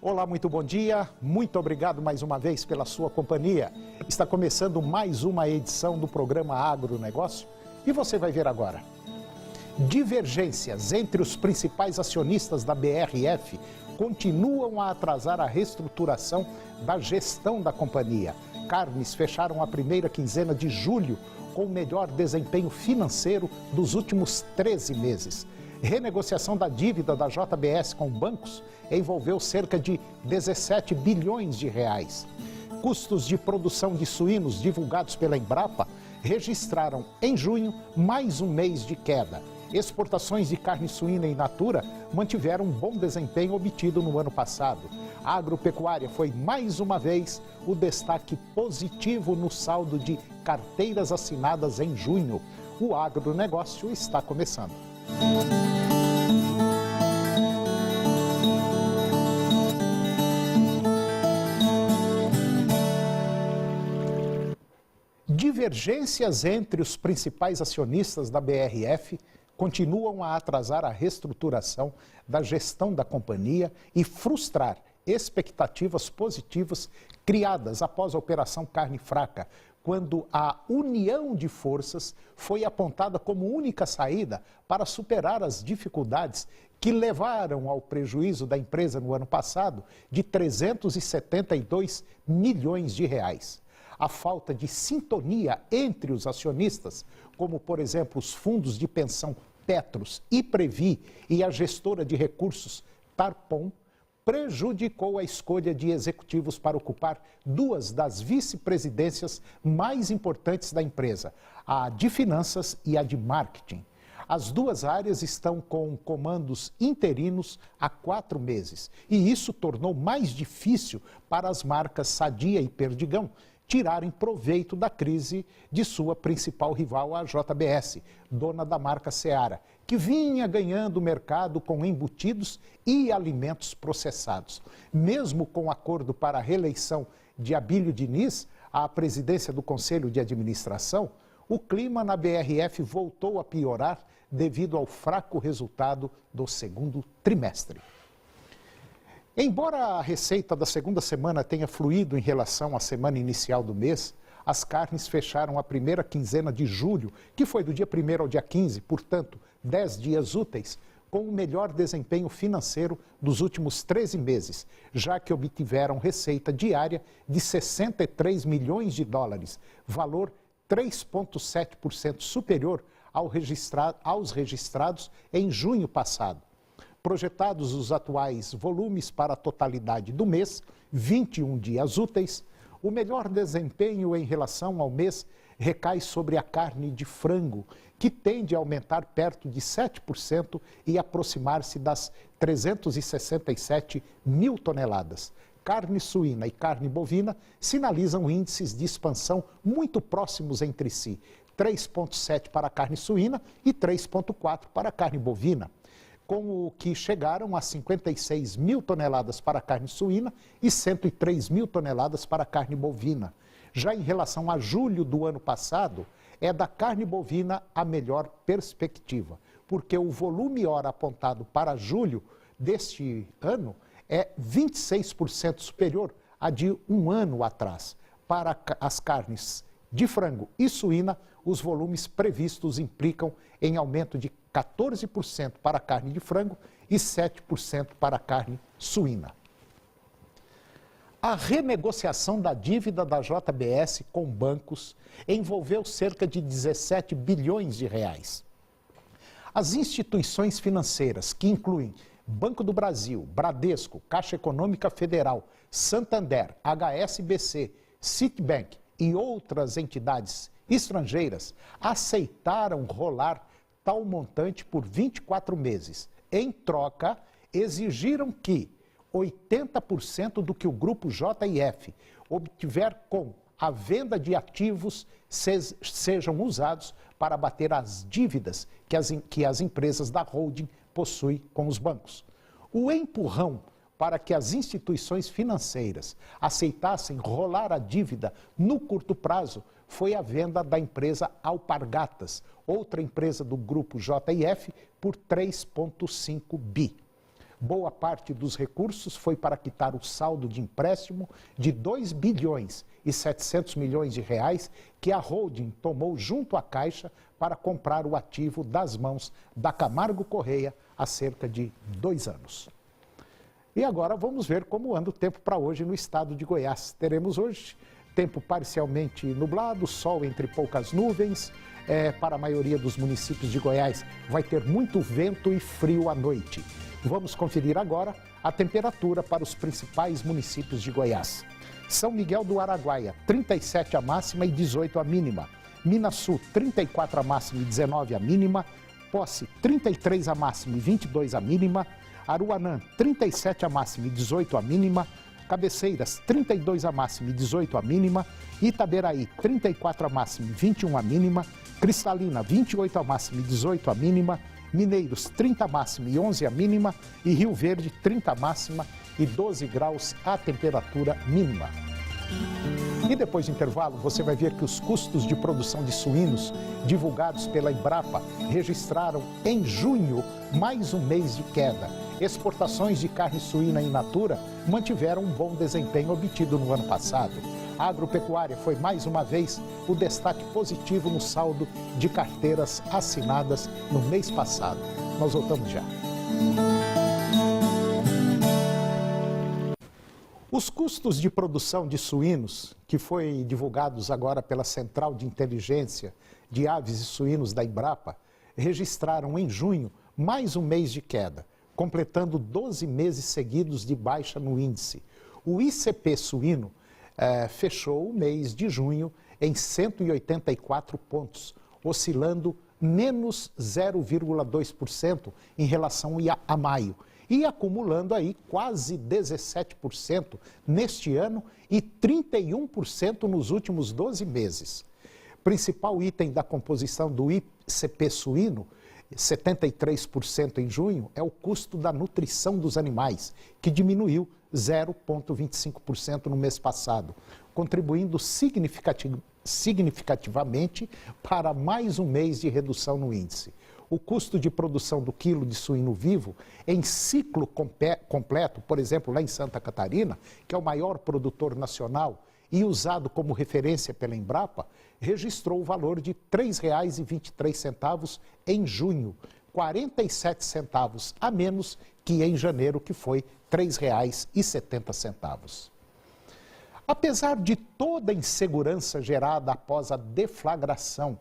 Olá, muito bom dia. Muito obrigado mais uma vez pela sua companhia. Está começando mais uma edição do programa Agronegócio e você vai ver agora. Divergências entre os principais acionistas da BRF continuam a atrasar a reestruturação da gestão da companhia. Carnes fecharam a primeira quinzena de julho com o melhor desempenho financeiro dos últimos 13 meses. Renegociação da dívida da JBS com bancos envolveu cerca de 17 bilhões de reais. Custos de produção de suínos divulgados pela Embrapa registraram em junho mais um mês de queda. Exportações de carne suína in natura mantiveram um bom desempenho obtido no ano passado. A agropecuária foi mais uma vez o destaque positivo no saldo de carteiras assinadas em junho. O agronegócio está começando. Divergências entre os principais acionistas da BRF continuam a atrasar a reestruturação da gestão da companhia e frustrar expectativas positivas criadas após a Operação Carne Fraca, quando a união de forças foi apontada como única saída para superar as dificuldades que levaram ao prejuízo da empresa no ano passado de 372 milhões de reais. A falta de sintonia entre os acionistas, como, por exemplo, os fundos de pensão Petros e Previ e a gestora de recursos Tarpon, prejudicou a escolha de executivos para ocupar duas das vice-presidências mais importantes da empresa, a de finanças e a de marketing. As duas áreas estão com comandos interinos há 4 meses e isso tornou mais difícil para as marcas Sadia e Perdigão tirarem proveito da crise de sua principal rival, a JBS, dona da marca Seara, que vinha ganhando o mercado com embutidos e alimentos processados. Mesmo com o acordo para a reeleição de Abílio Diniz à presidência do Conselho de Administração, o clima na BRF voltou a piorar devido ao fraco resultado do segundo trimestre. Embora a receita da segunda semana tenha fluído em relação à semana inicial do mês, as carnes fecharam a primeira quinzena de julho, que foi do dia 1º ao dia 15, portanto, 10 dias úteis, com o melhor desempenho financeiro dos últimos 13 meses, já que obtiveram receita diária de 63 milhões de dólares, valor 3,7% superior aos registrados em junho passado. Projetados os atuais volumes para a totalidade do mês, 21 dias úteis, o melhor desempenho em relação ao mês recai sobre a carne de frango, que tende a aumentar perto de 7% e aproximar-se das 367 mil toneladas. Carne suína e carne bovina sinalizam índices de expansão muito próximos entre si, 3,7 para a carne suína e 3,4 para a carne bovina, com o que chegaram a 56 mil toneladas para a carne suína e 103 mil toneladas para a carne bovina. Já em relação a julho do ano passado, é da carne bovina a melhor perspectiva, porque o volume hora apontado para julho deste ano é 26% superior a de um ano atrás. Para as carnes de frango e suína, os volumes previstos implicam em aumento de 14% para a carne de frango e 7% para a carne suína. A renegociação da dívida da JBS com bancos envolveu cerca de 17 bilhões de reais. As instituições financeiras, que incluem Banco do Brasil, Bradesco, Caixa Econômica Federal, Santander, HSBC, Citibank e outras entidades estrangeiras, aceitaram rolar tal montante por 24 meses. Em troca, exigiram que 80% do que o grupo JIF obtiver com a venda de ativos sejam usados para abater as dívidas que as empresas da holding possuem com os bancos. O empurrão para que as instituições financeiras aceitassem rolar a dívida no curto prazo foi a venda da empresa Alpargatas, outra empresa do grupo JIF, por 3,5 bi. Boa parte dos recursos foi para quitar o saldo de empréstimo de 2 bilhões e 700 milhões de reais que a holding tomou junto à Caixa para comprar o ativo das mãos da Camargo Correia há cerca de 2 anos. E agora vamos ver como anda o tempo para hoje no estado de Goiás. Teremos hoje tempo parcialmente nublado, sol entre poucas nuvens. Para a maioria dos municípios de Goiás vai ter muito vento e frio à noite. Vamos conferir agora a temperatura para os principais municípios de Goiás. São Miguel do Araguaia, 37 a máxima e 18 a mínima. Minasul, 34 a máxima e 19 a mínima. Posse, 33 a máxima e 22 a mínima. Aruanã, 37 a máxima e 18 a mínima. Cabeceiras, 32 a máxima e 18 a mínima. Itaberaí, 34 a máxima e 21 a mínima. Cristalina, 28 a máxima e 18 a mínima. Mineiros, 30 a máxima e 11 a mínima. E Rio Verde, 30 a máxima e 12 graus a temperatura mínima. E depois do intervalo, você vai ver que os custos de produção de suínos divulgados pela Embrapa registraram em junho mais um mês de queda. Exportações de carne suína in natura mantiveram um bom desempenho obtido no ano passado. A agropecuária foi mais uma vez o destaque positivo no saldo de carteiras assinadas no mês passado. Nós voltamos já. Os custos de produção de suínos, que foi divulgados agora pela Central de Inteligência de Aves e Suínos da Embrapa, registraram em junho mais um mês de queda, completando 12 meses seguidos de baixa no índice. O ICP suíno fechou o mês de junho em 184 pontos, oscilando menos 0,2% em relação a maio, e acumulando aí quase 17% neste ano e 31% nos últimos 12 meses. Principal item da composição do ICP suíno, 73% em junho, é o custo da nutrição dos animais, que diminuiu 0,25% no mês passado, contribuindo significativamente para mais um mês de redução no índice. O custo de produção do quilo de suíno vivo em ciclo completo, por exemplo, lá em Santa Catarina, que é o maior produtor nacional e usado como referência pela Embrapa, registrou o valor de R$ 3,23 em junho, 47 centavos a menos que em janeiro, que foi R$ 3,70. Apesar de toda a insegurança gerada após a deflagração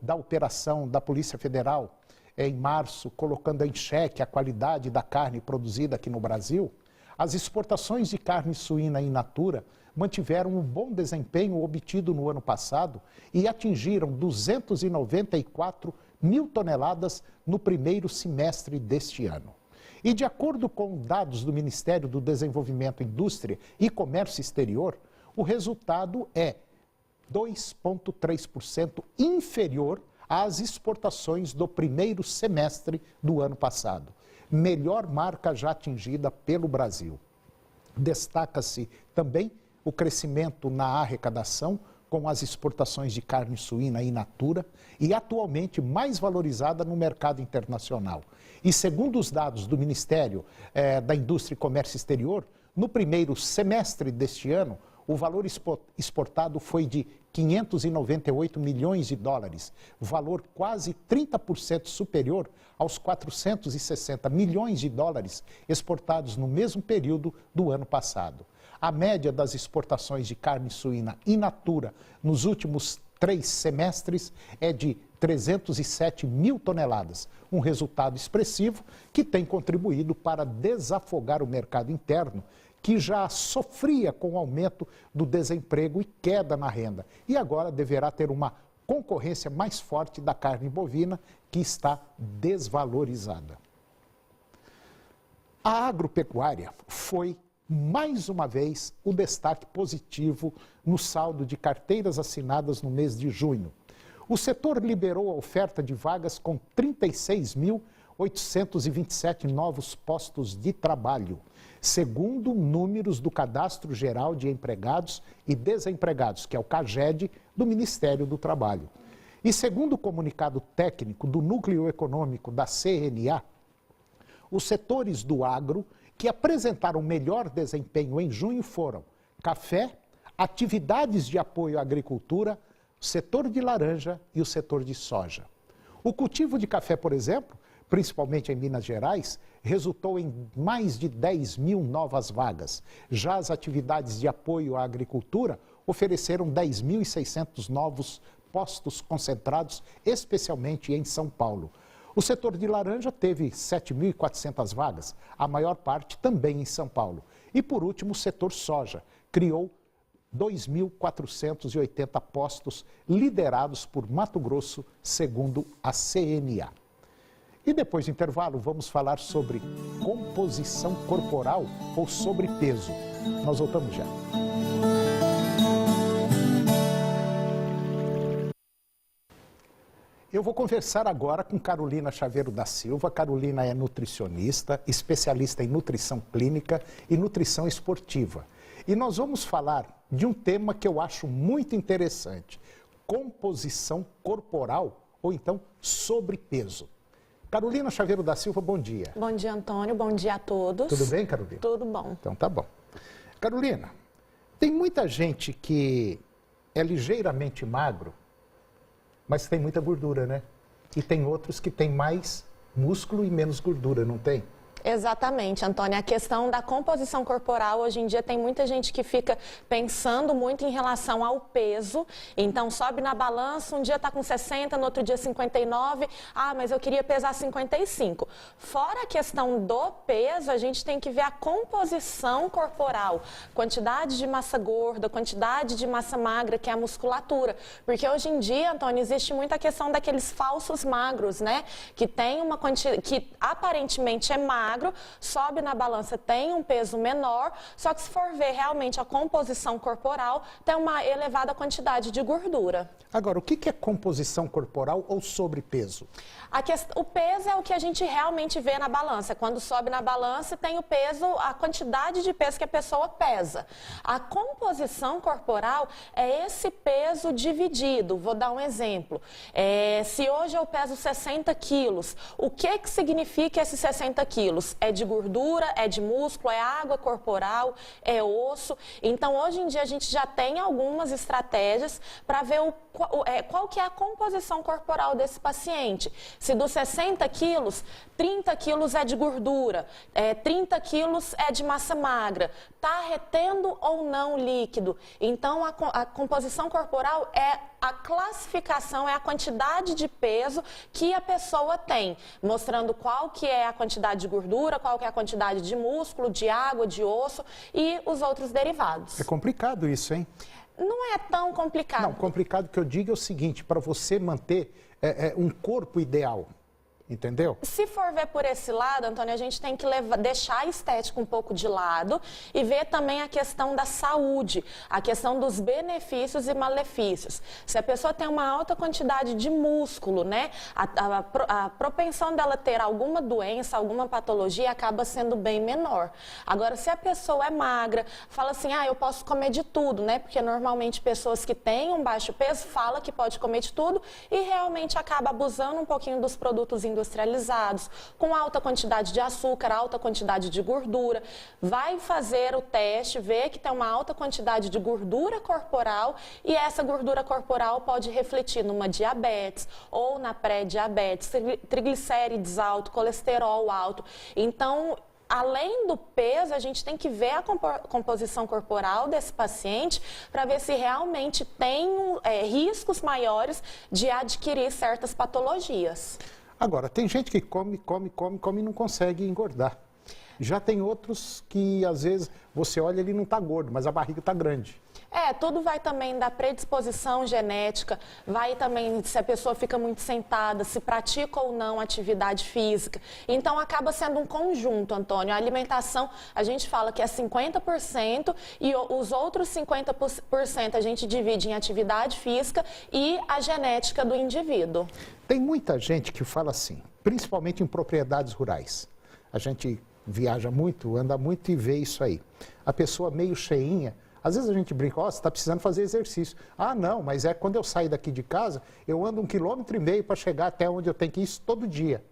da operação da Polícia Federal em março, colocando em xeque a qualidade da carne produzida aqui no Brasil, as exportações de carne suína in natura mantiveram um bom desempenho obtido no ano passado e atingiram 294 mil toneladas no primeiro semestre deste ano. E de acordo com dados do Ministério do Desenvolvimento, Indústria e Comércio Exterior, o resultado é 2,3% inferior às exportações do primeiro semestre do ano passado. Melhor marca já atingida pelo Brasil. Destaca-se também o crescimento na arrecadação com as exportações de carne suína in natura e atualmente mais valorizada no mercado internacional. E segundo os dados do Ministério da Indústria e Comércio Exterior, no primeiro semestre deste ano, o valor exportado foi de 598 milhões de dólares, valor quase 30% superior aos 460 milhões de dólares exportados no mesmo período do ano passado. A média das exportações de carne suína in natura nos últimos 3 semestres é de 307 mil toneladas, um resultado expressivo que tem contribuído para desafogar o mercado interno, que já sofria com o aumento do desemprego e queda na renda, e agora deverá ter uma concorrência mais forte da carne bovina, que está desvalorizada. A agropecuária foi, mais uma vez, o destaque positivo no saldo de carteiras assinadas no mês de junho. O setor liberou a oferta de vagas com 36.827 novos postos de trabalho, segundo números do Cadastro Geral de Empregados e Desempregados, que é o CAGED, do Ministério do Trabalho. E segundo o comunicado técnico do Núcleo Econômico da CNA, Os setores do agro que apresentaram melhor desempenho em junho foram café, atividades de apoio à agricultura, setor de laranja e o setor de soja. O cultivo de café, por exemplo, principalmente em Minas Gerais, resultou em mais de 10 mil novas vagas. Já as atividades de apoio à agricultura ofereceram 10.600 novos postos concentrados, especialmente em São Paulo. O setor de laranja teve 7.400 vagas, a maior parte também em São Paulo. E, por último, o setor soja criou 2.480 postos liderados por Mato Grosso, segundo a CNA. E depois do intervalo, vamos falar sobre composição corporal ou sobrepeso. Nós voltamos já. Eu vou conversar agora com Carolina Chaveiro da Silva. Carolina é nutricionista, especialista em nutrição clínica e nutrição esportiva. E nós vamos falar de um tema que eu acho muito interessante: composição corporal ou então sobrepeso. Carolina Chaveiro da Silva, bom dia. Bom dia, Antônio. Bom dia a todos. Tudo bem, Carolina? Tudo bom. Então tá bom. Carolina, tem muita gente que é ligeiramente magro, mas tem muita gordura, né? E tem outros que têm mais músculo e menos gordura, não tem? Exatamente, Antônio. A questão da composição corporal, hoje em dia tem muita gente que fica pensando muito em relação ao peso. Então, sobe na balança, um dia está com 60, no outro dia 59. Ah, mas eu queria pesar 55. Fora a questão do peso, a gente tem que ver a composição corporal. Quantidade de massa gorda, quantidade de massa magra, que é a musculatura. Porque hoje em dia, Antônio, existe muita questão daqueles falsos magros, né? Que tem uma quantidade, que aparentemente é magro, sobe na balança, tem um peso menor, só que se for ver realmente a composição corporal, tem uma elevada quantidade de gordura. Agora, o que é composição corporal ou sobrepeso? O peso é o que a gente realmente vê na balança. Quando sobe na balança, tem o peso, a quantidade de peso que a pessoa pesa. A composição corporal é esse peso dividido. Vou dar um exemplo. Se hoje eu peso 60 quilos, o que significa esses 60 quilos? É de gordura, é de músculo, é água corporal, é osso. Então, hoje em dia, a gente já tem algumas estratégias para ver qual que é a composição corporal desse paciente. Se dos 60 quilos, 30 quilos é de gordura, 30 quilos é de massa magra. Está retendo ou não líquido? Então, a composição corporal é a classificação, é a quantidade de peso que a pessoa tem, mostrando qual que é a quantidade de gordura, qual que é a quantidade de músculo, de água, de osso e os outros derivados. É complicado isso, hein? Não é tão complicado. Não, complicado que eu digo é o seguinte: para você manter um corpo ideal, entendeu? Se for ver por esse lado, Antônio, a gente tem que deixar a estética um pouco de lado e ver também a questão da saúde, a questão dos benefícios e malefícios. Se a pessoa tem uma alta quantidade de músculo, né, a propensão dela ter alguma doença, alguma patologia acaba sendo bem menor. Agora, se a pessoa é magra, fala assim, eu posso comer de tudo, né, porque normalmente pessoas que têm um baixo peso falam que pode comer de tudo e realmente acaba abusando um pouquinho dos produtos industrializados, com alta quantidade de açúcar, alta quantidade de gordura, vai fazer o teste, ver que tem uma alta quantidade de gordura corporal e essa gordura corporal pode refletir numa diabetes ou na pré-diabetes, triglicérides alto, colesterol alto. Então, além do peso, a gente tem que ver a composição corporal desse paciente para ver se realmente tem riscos maiores de adquirir certas patologias. Agora, tem gente que come e não consegue engordar. Já tem outros que, às vezes, você olha, ele não está gordo, mas a barriga está grande. Tudo vai também da predisposição genética, vai também se a pessoa fica muito sentada, se pratica ou não atividade física. Então, acaba sendo um conjunto, Antônio. A alimentação, a gente fala que é 50% e os outros 50% a gente divide em atividade física e a genética do indivíduo. Tem muita gente que fala assim, principalmente em propriedades rurais. A gente viaja muito, anda muito e vê isso aí. A pessoa meio cheinha. Às vezes a gente brinca, você está precisando fazer exercício. Ah, não, mas é quando eu saio daqui de casa, eu ando 1,5 km para chegar até onde eu tenho que ir isso todo dia.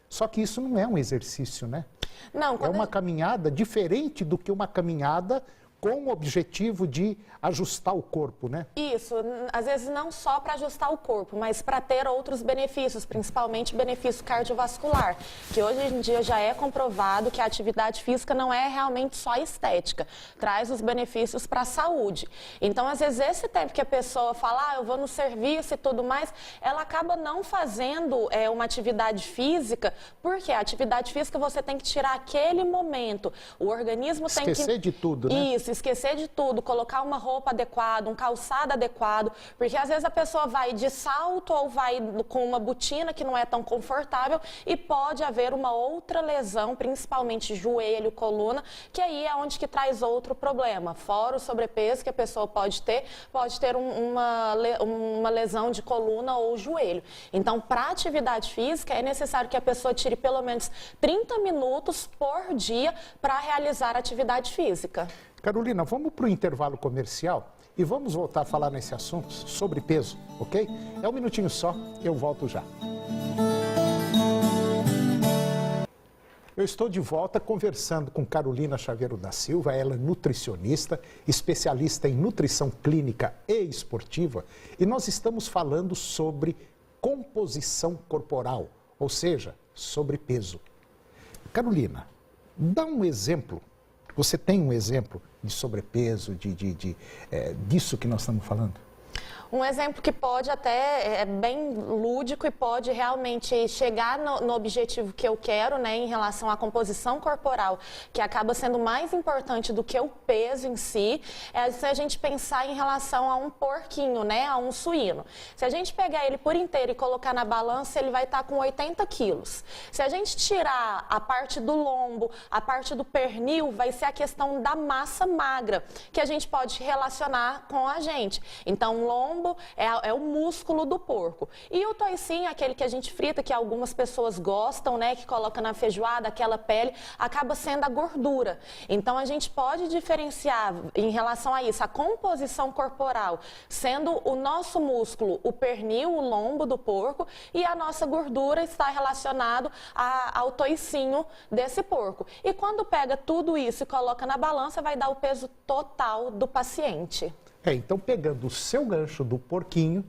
Só que isso não é um exercício, né? Não, É uma caminhada diferente do que uma caminhada com o objetivo de ajustar o corpo, né? Isso, às vezes não só para ajustar o corpo, mas para ter outros benefícios, principalmente benefício cardiovascular, que hoje em dia já é comprovado que a atividade física não é realmente só estética, traz os benefícios para a saúde. Então, às vezes, esse tempo que a pessoa fala, eu vou no serviço e tudo mais, ela acaba não fazendo uma atividade física, porque a atividade física você tem que tirar aquele momento, o organismo tem que... Esquecer de tudo, né? Isso, esquecer de tudo, colocar uma roupa adequada, um calçado adequado, porque às vezes a pessoa vai de salto ou vai com uma botina que não é tão confortável e pode haver uma outra lesão, principalmente joelho, coluna, que aí é onde que traz outro problema. Fora o sobrepeso que a pessoa pode ter uma lesão de coluna ou joelho. Então, para atividade física, é necessário que a pessoa tire pelo menos 30 minutos por dia para realizar atividade física. Carolina, vamos para o intervalo comercial e vamos voltar a falar nesse assunto sobre peso, ok? É um minutinho só, eu volto já. Eu estou de volta conversando com Carolina Chaveiro da Silva, ela é nutricionista, especialista em nutrição clínica e esportiva, e nós estamos falando sobre composição corporal, ou seja, sobre peso. Carolina, dá um exemplo. Você tem um exemplo de sobrepeso, disso que nós estamos falando? Um exemplo que pode até, é bem lúdico e pode realmente chegar no objetivo que eu quero, né, em relação à composição corporal, que acaba sendo mais importante do que o peso em si, é se a gente pensar em relação a um porquinho, né, a um suíno. Se a gente pegar ele por inteiro e colocar na balança, ele vai estar com 80 quilos. Se a gente tirar a parte do lombo, a parte do pernil, vai ser a questão da massa magra, que a gente pode relacionar com a gente. Então, lombo é o músculo do porco. E o toicinho, aquele que a gente frita, que algumas pessoas gostam, né, que coloca na feijoada, aquela pele, acaba sendo a gordura. Então, a gente pode diferenciar em relação a isso, a composição corporal, sendo o nosso músculo, o pernil, o lombo do porco, e a nossa gordura está relacionado ao toicinho desse porco. E quando pega tudo isso e coloca na balança, vai dar o peso total do paciente. Então, pegando o seu gancho do porquinho,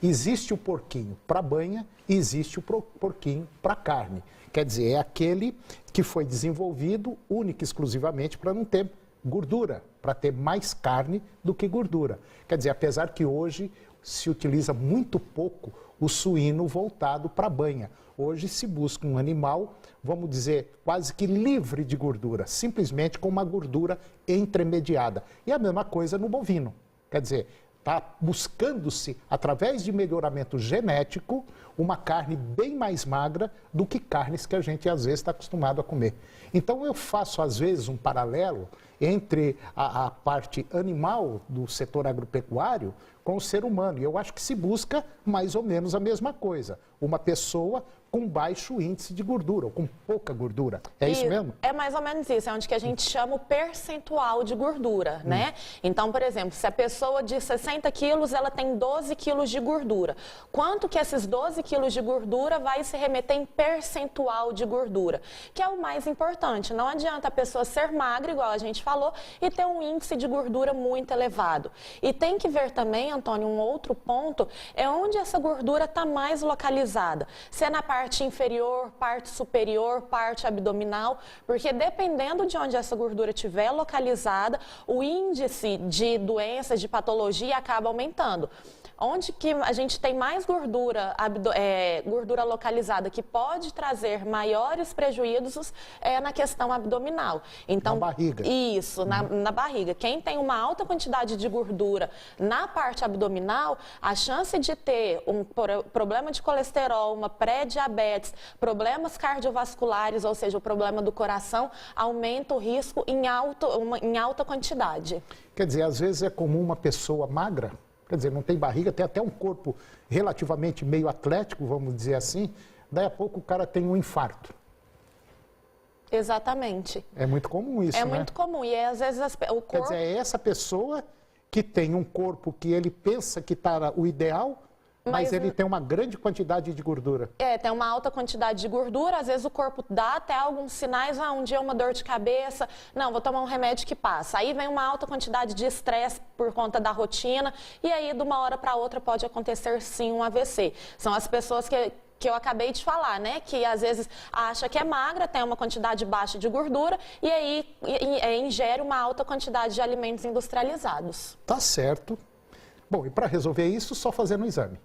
existe o porquinho para banha e existe o porquinho para carne. Quer dizer, é aquele que foi desenvolvido única e exclusivamente para não ter gordura, para ter mais carne do que gordura. Quer dizer, apesar que hoje se utiliza muito pouco o suíno voltado para banha. Hoje se busca um animal, vamos dizer, quase que livre de gordura, simplesmente com uma gordura entremediada. E a mesma coisa no bovino. Quer dizer, está buscando-se, através de melhoramento genético, uma carne bem mais magra do que carnes que a gente às vezes está acostumado a comer. Então eu faço às vezes um paralelo entre a parte animal do setor agropecuário com o ser humano. E eu acho que se busca mais ou menos a mesma coisa. Uma pessoa com baixo índice de gordura, ou com pouca gordura. É isso mesmo? É mais ou menos isso, é onde que a gente chama o percentual de gordura, né? Então, por exemplo, se a pessoa de 60 quilos, ela tem 12 quilos de gordura. Quanto que esses 12 quilos de gordura vai se remeter em percentual de gordura? Que é o mais importante. Não adianta a pessoa ser magra, igual a gente falou, e ter um índice de gordura muito elevado. E tem que ver também, Antônio, um outro ponto, é onde essa gordura está mais localizada. Se é na parte inferior, parte superior, parte abdominal, porque dependendo de onde essa gordura estiver localizada, o índice de doenças, de patologia acaba aumentando. Onde que a gente tem mais gordura, gordura localizada, que pode trazer maiores prejuízos, é na questão abdominal. Então, na barriga. Isso, na barriga. Quem tem uma alta quantidade de gordura na parte abdominal, a chance de ter um problema de colesterol, uma pré-diabetes, problemas cardiovasculares, ou seja, o problema do coração, aumenta o risco em alta quantidade. Quer dizer, às vezes é comum uma pessoa magra, quer dizer, não tem barriga, tem até um corpo relativamente meio atlético, vamos dizer assim, daí a pouco o cara tem um infarto. Exatamente. É muito comum isso, né? É muito comum, e às vezes o corpo... Quer dizer, é essa pessoa que tem um corpo que ele pensa que está o ideal, Mas ele tem uma grande quantidade de gordura. Tem uma alta quantidade de gordura, às vezes o corpo dá até alguns sinais, um dia uma dor de cabeça, não, vou tomar um remédio que passa. Aí vem uma alta quantidade de estresse por conta da rotina, e aí de uma hora para outra pode acontecer sim um AVC. São as pessoas que eu acabei de falar, né? Que às vezes acha que é magra, tem uma quantidade baixa de gordura e aí ingere uma alta quantidade de alimentos industrializados. Tá certo. Bom, e para resolver isso, só fazendo um exame.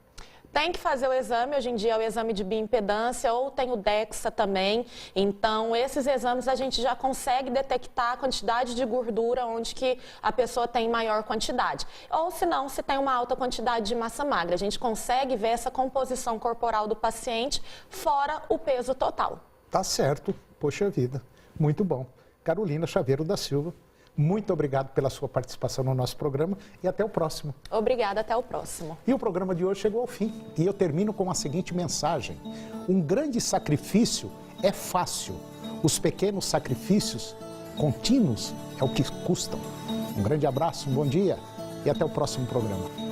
Tem que fazer o exame, hoje em dia é o exame de bioimpedância ou tem o DEXA também. Então, esses exames a gente já consegue detectar a quantidade de gordura onde que a pessoa tem maior quantidade. Ou se não, se tem uma alta quantidade de massa magra. A gente consegue ver essa composição corporal do paciente fora o peso total. Tá certo. Poxa vida. Muito bom. Carolina Chaveiro da Silva, muito obrigado pela sua participação no nosso programa e até o próximo. Obrigada, até o próximo. E o programa de hoje chegou ao fim e eu termino com a seguinte mensagem. Um grande sacrifício é fácil. Os pequenos sacrifícios contínuos é o que custam. Um grande abraço, um bom dia e até o próximo programa.